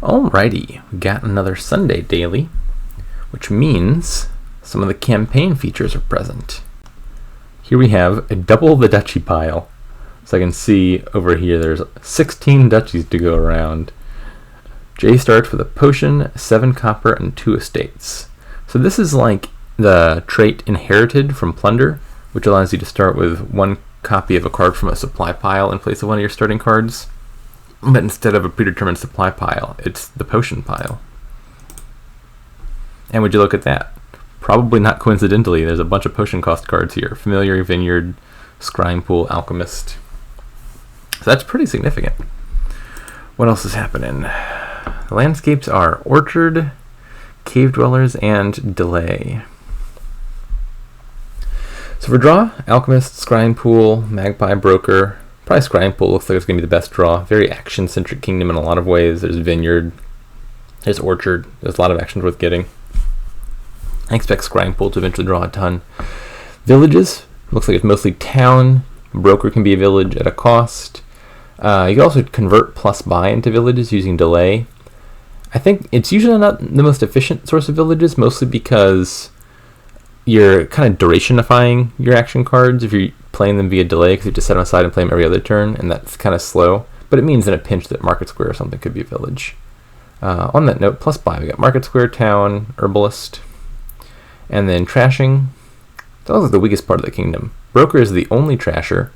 Alrighty, we got another Sunday daily, which means some of the campaign features are present. Here we have a double the duchy pile. So I can see over here there's 16 duchies to go around. Jay starts with a potion, 7 copper, and 2 estates. So this is like the trait inherited from plunder, which allows you to start with 1 copy of a card from a supply pile in place of one of your starting cards. But instead of a predetermined supply pile, it's the potion pile. And would you look at that? Probably not coincidentally, there's a bunch of potion cost cards here. Familiar, Vineyard, Scrying Pool, Alchemist. So that's pretty significant. What else is happening? The landscapes are Orchard, Cave Dwellers, and Delay. So for draw, Alchemist, Scrying Pool, Magpie, Broker. Probably Scrying Pool looks like it's going to be the best draw. Very action-centric kingdom in a lot of ways. There's Vineyard, there's Orchard. There's a lot of actions worth getting. I expect Scrying Pool to eventually draw a ton. Villages, looks like it's mostly town. Broker can be a village at a cost. You can also convert plus buy into villages using Delay. I think it's usually not the most efficient source of villages, mostly because you're kind of durationifying your action cards if you're playing them via Delay, because you have to set them aside and play them every other turn, and that's kind of slow. But it means in a pinch that Market Square or something could be a village. On that note, plus buy, we got Market Square, Town, Herbalist, and then Trashing. That was the weakest part of the kingdom. Broker is the only trasher.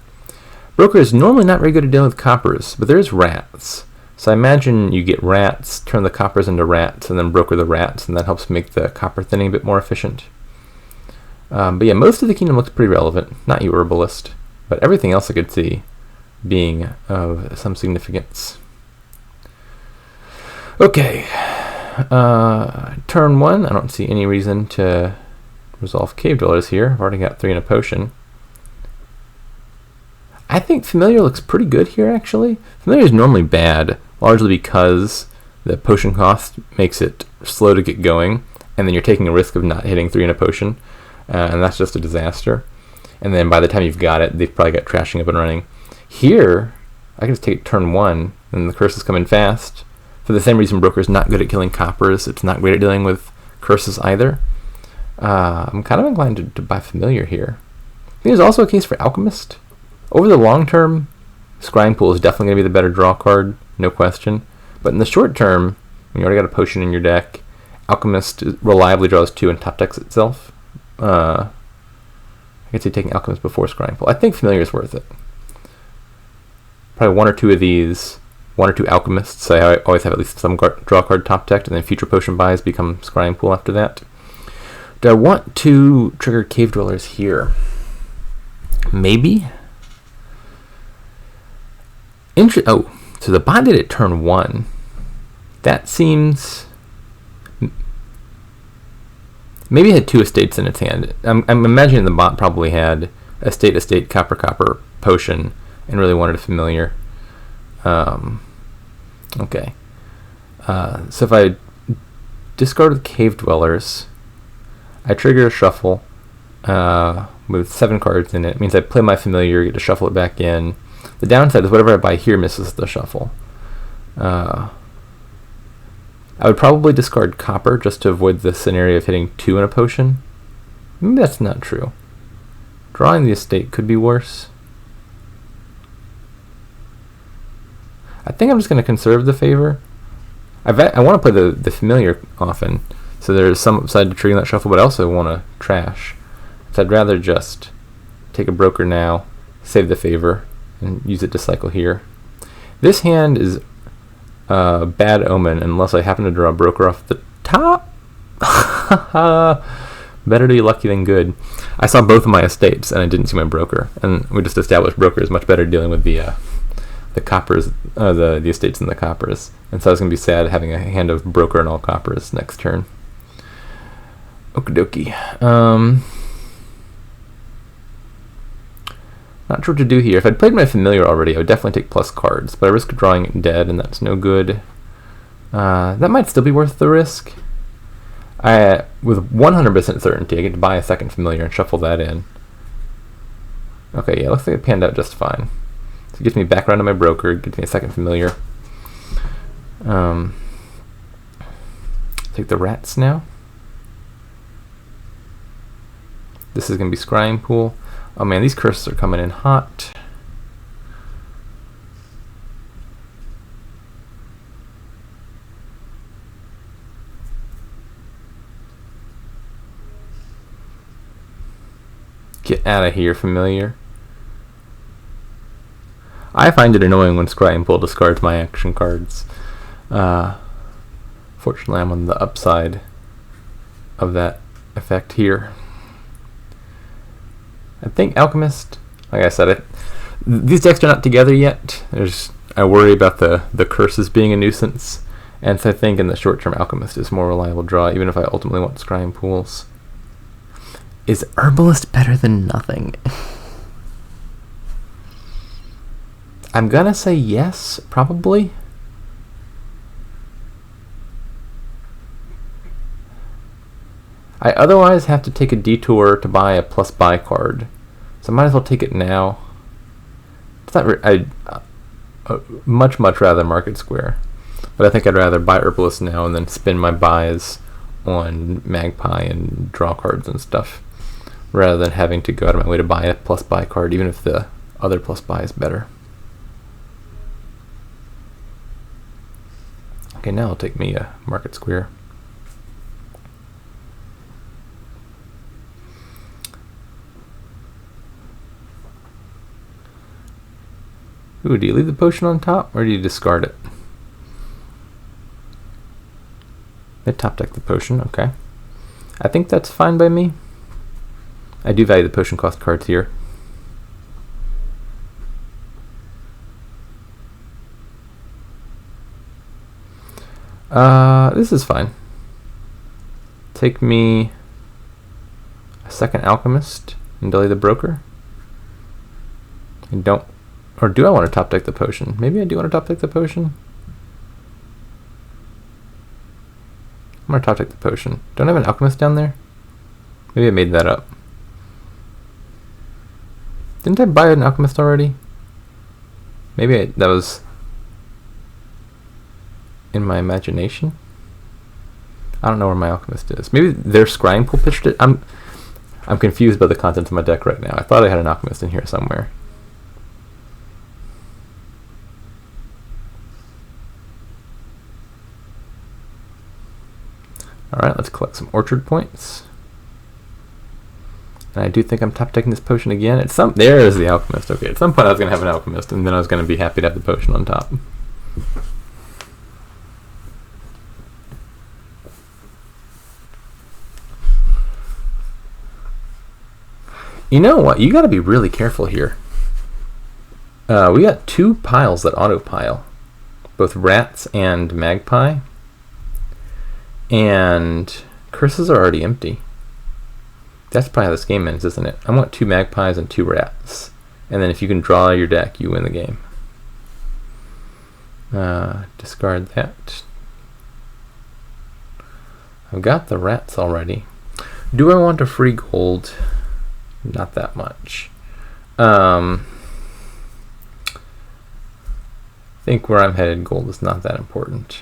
Broker is normally not very good at dealing with coppers, but there's rats. So I imagine you get rats, turn the coppers into rats, and then broker the rats, and that helps make the copper thinning a bit more efficient. But yeah, most of the kingdom looks pretty relevant. Not you, Herbalist, but everything else I could see being of some significance. Okay, turn 1, I don't see any reason to resolve Cave Dwellers here. I've already got 3 in a potion. I think Familiar looks pretty good here, actually. Familiar is normally bad, largely because the potion cost makes it slow to get going, and then you're taking a risk of not hitting 3 in a potion. And that's just a disaster. And then by the time you've got it, they've probably got Trashing up and running. Here, I can just take turn 1, and the curses come in fast. For the same reason Broker's not good at killing coppers, it's not great at dealing with curses either. I'm kind of inclined to buy Familiar here. I think there's also a case for Alchemist. Over the long term, Scrying Pool is definitely going to be the better draw card, no question. But in the short term, when you already got a potion in your deck, Alchemist reliably draws 2 and top decks itself. I could see taking Alchemist before Scrying Pool. I think Familiar is worth it. Probably 1 or 2 of these, 1 or 2 Alchemists. So I always have at least some draw card top decked, and then future potion buys become Scrying Pool after that. Do I want to trigger Cave Dwellers here? Maybe. So the bot did it turn 1. That seems... Maybe it had 2 estates in its hand. I'm imagining the bot probably had estate, copper, potion, and really wanted a Familiar. Okay. So if I discard the Cave Dwellers, I trigger a shuffle with 7 cards in it. It means I play my Familiar, get to shuffle it back in. The downside is whatever I buy here misses the shuffle. I would probably discard copper just to avoid the scenario of hitting 2 in a potion. Maybe that's not true. Drawing the estate could be worse. I think I'm just going to conserve the favor. I want to play the Familiar often, so there's some upside to triggering that shuffle, but I also want to trash. So I'd rather just take a Broker now, save the favor, and use it to cycle here. This hand is bad omen unless I happen to draw a Broker off the top. Better to be lucky than good. I saw both of my estates and I didn't see my Broker, and we just established Broker is much better dealing with the coppers, the estates and the coppers. And so I was going to be sad having a hand of Broker and all coppers next turn. Okie dokie. Not sure what to do here. If I'd played my Familiar already, I would definitely take plus cards, but I risk drawing it dead, and that's no good. That might still be worth the risk. With 100% certainty, I get to buy a second Familiar and shuffle that in. Okay, yeah, looks like it panned out just fine. So it gets me back around to my Broker, gets me a second Familiar. Take the rats now. This is going to be Scrying Pool. Oh man, these curses are coming in hot. Get out of here, familiar. I find it annoying when Scrying Pool discards my action cards. Fortunately, I'm on the upside of that effect here. I think Alchemist, like I said, these decks are not together yet. I worry about the curses being a nuisance, and so I think in the short term Alchemist is a more reliable draw, even if I ultimately want Scrying Pools. Is Herbalist better than nothing? I'm gonna say yes, probably. I otherwise have to take a detour to buy a plus buy card, so I might as well take it now. It's not. I much rather Market Square, but I think I'd rather buy Herbalist now and then spend my buys on Magpie and draw cards and stuff, rather than having to go out of my way to buy a plus buy card, even if the other plus buy is better. Okay, now it'll take me a Market Square. Ooh, do you leave the potion on top, or do you discard it? I top deck the potion, okay. I think that's fine by me. I do value the potion cost cards here. This is fine. Take me a second Alchemist and delay the Broker. And don't, or do I want to top deck the potion? Maybe I do want to top deck the potion. I'm going to top deck the potion. Don't I have an Alchemist down there? Maybe I made that up. Didn't I buy an Alchemist already? Maybe that was in my imagination. I don't know where my Alchemist is. Maybe their Scrying Pool pitched it. I'm confused by the contents of my deck right now. I thought I had an Alchemist in here somewhere. Alright, let's collect some Orchard points. And I do think I'm top decking this potion again. There is the Alchemist. Okay, at some point I was going to have an Alchemist, and then I was going to be happy to have the potion on top. You know what? You got to be really careful here. We got two piles that auto-pile. Both Rats and Magpie. And curses are already empty. That's probably how this game ends, isn't it? I want two Magpies and two Rats. And then if you can draw your deck, you win the game. Discard that. I've got the Rats already. Do I want a free gold? Not that much. I think where I'm headed, gold is not that important.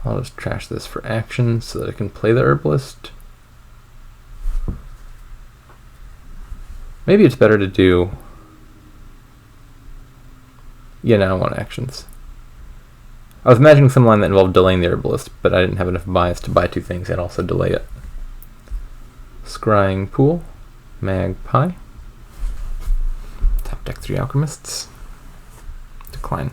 I'll just trash this for action so that I can play the Herbalist. Maybe it's better to do... Yeah, now I want actions. I was imagining some line that involved delaying the Herbalist, but I didn't have enough bias to buy two things and also delay it. Scrying Pool, Magpie. Top deck 3 Alchemists. Decline.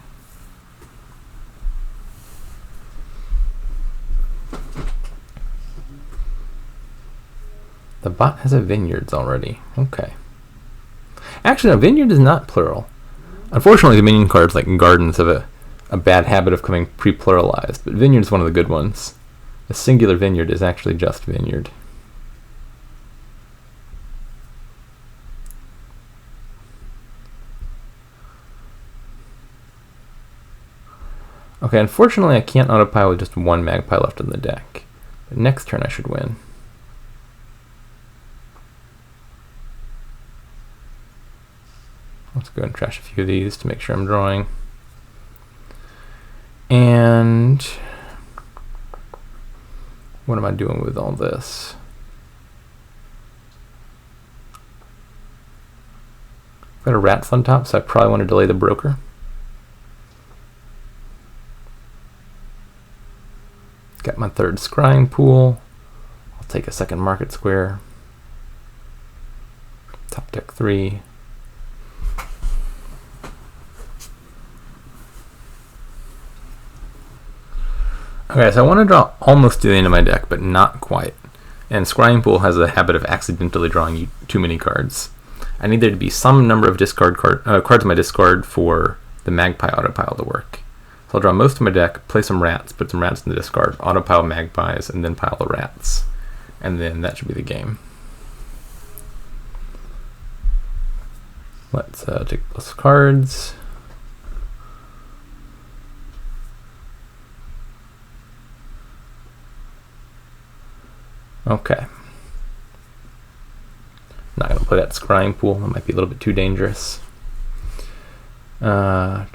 The bot has a Vineyards already. Okay. Actually, no, Vineyard is not plural. Unfortunately, the minion cards like Gardens have a bad habit of coming pre-pluralized, but Vineyard's one of the good ones. A singular Vineyard is actually just Vineyard. Okay, unfortunately I can't autopile with just one Magpie left in the deck. But next turn I should win. Let's go and trash a few of these to make sure I'm drawing. And what am I doing with all this? Got a rats on top, so I probably want to delay the broker. Got my third scrying pool. I'll take a second market square. Top deck 3. Okay, so I want to draw almost to the end of my deck, but not quite. And Scrying Pool has a habit of accidentally drawing too many cards. I need there to be some number of discard cards in my discard for the Magpie Autopile to work. So I'll draw most of my deck, play some rats, put some rats in the discard, autopile magpies, and then pile the rats. And then that should be the game. Let's take those cards. Okay. Not going to play that Scrying Pool. That might be a little bit too dangerous. How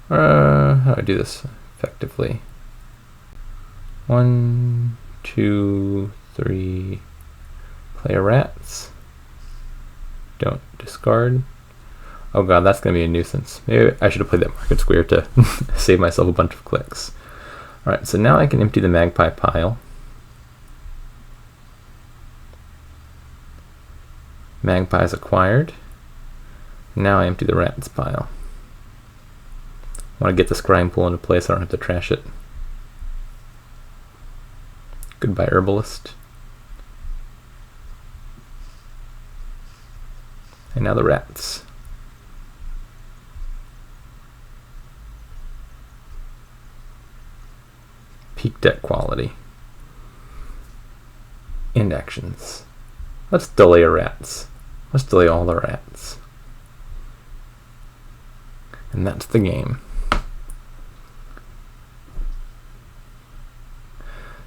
do I do this effectively? 1, 2, 3. Play a rats. Don't discard. Oh god, that's going to be a nuisance. Maybe I should have played that market square to save myself a bunch of clicks. Alright, so now I can empty the magpie pile. Magpie is acquired. Now I empty the rats pile. I want to get the Scrying Pool into place so I don't have to trash it. Goodbye, Herbalist. And now the rats. Peak deck quality. End actions. Let's delay rats. Let's delay all the rats. And that's the game.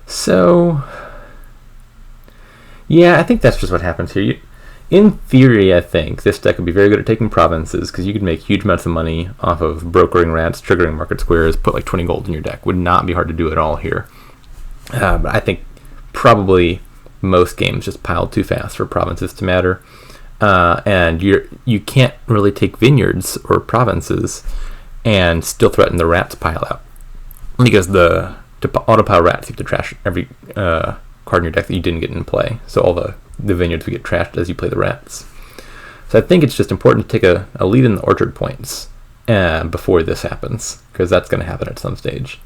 So, yeah, I think that's just what happens here. In theory, I think this deck would be very good at taking provinces because you could make huge amounts of money off of brokering rats, triggering market squares, put like 20 gold in your deck. Would not be hard to do at all here. But I think probably most games just pile too fast for provinces to matter. And you can't really take vineyards or provinces and still threaten the rats pile out. Because to autopile rats, you have to trash every card in your deck that you didn't get in play. So all the vineyards would get trashed as you play the rats. So I think it's just important to take a lead in the orchard points before this happens, because that's going to happen at some stage.